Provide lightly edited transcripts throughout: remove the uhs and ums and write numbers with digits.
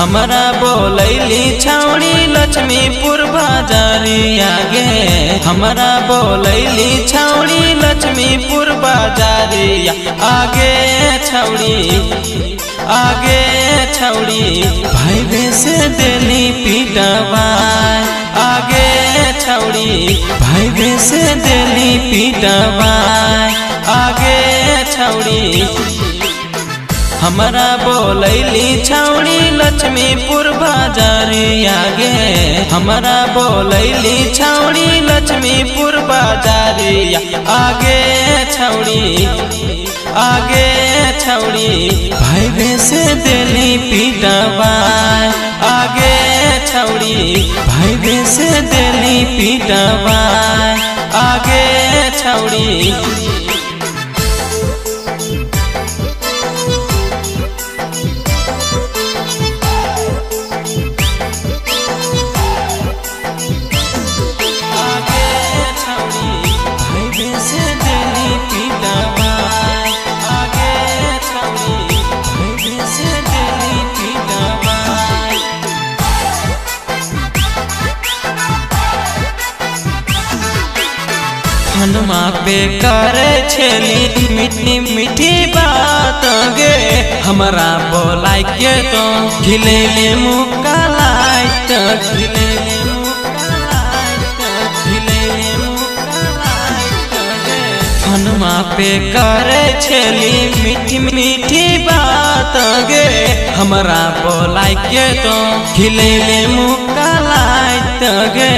हमारा बोलैली छौड़ी लक्ष्मीपुर बाजारिया गे। हमारा बोलैली छौड़ी लक्ष्मीपुर बाजारिया आगे छौड़ी आगे छौड़ी भाई से दिली पीटवा आगे छौड़ी भाई से दिली पीटवा आगे छौड़ी। हमारा बोलैली छौड़ी लक्ष्मीपुर बाजारिया गे। हमारा बोलैली छौड़ी लक्ष्मीपुर बाजारिया आगे छौड़ी आगे छौड़ी भाई से दिली पीटवा आगे छौड़ी भाई से दिली पीटवा आगे छौड़ी। हनुमा पे करे छेली मीठी मीठी बात गे। हमारा बोलाई के तो खिलेले मुक्का लाइट खिलेले मुक्का लाइट खिलेले मुक्का लाइट गे। हनुमा पे करे छेली मीठी मीठी बात गे। हमारा बोलाई के तो खिलेले मुक्का लाइट गे।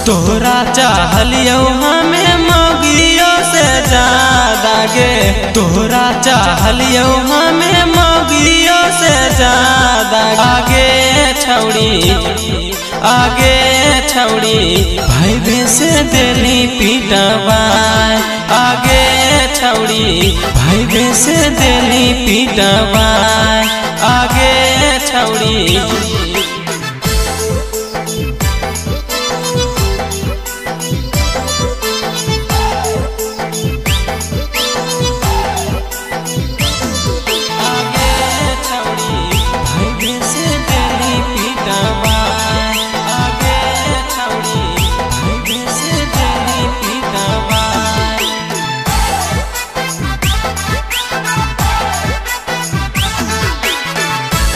तोरा चाहलियो हमें मौगियों से ज्यादा गे। तोरा चाहलियो हमें मौगियों से ज्यादा आगे छौड़ी आगे छौड़ी भाई से दिली पीटवा आगे छौड़ी भाई से दिली पीटवा आगे छौड़ी।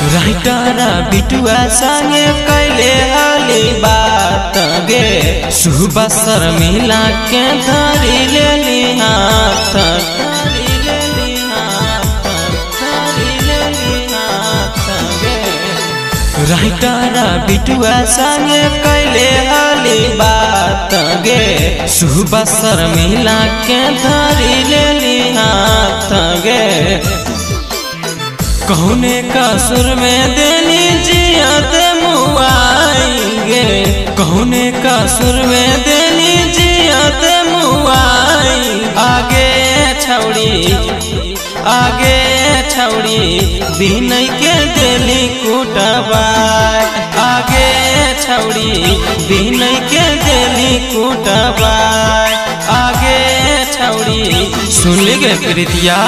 राइटर बिटुआ संगे कैले हाली बात गे। सुबह शर्मिला के धरी लेली हाथ धरी लेली हाथ धरी लेली हाथ गे। राइटर बिटुआ संगे कैले हाली बात गे। सुबह शर्मिला के धरी लेली हाथ गे। कौने कसुर में दिली जियत मुआएंगे। कौने कसुर में दिली जियत मुआई आगे छौड़ी आगे छौड़ी बिनय के दिली कुटवा आगे छौड़ी बिनय के दिली कुटवा आगे छौड़ी। सुन ली गे प्रीतिया।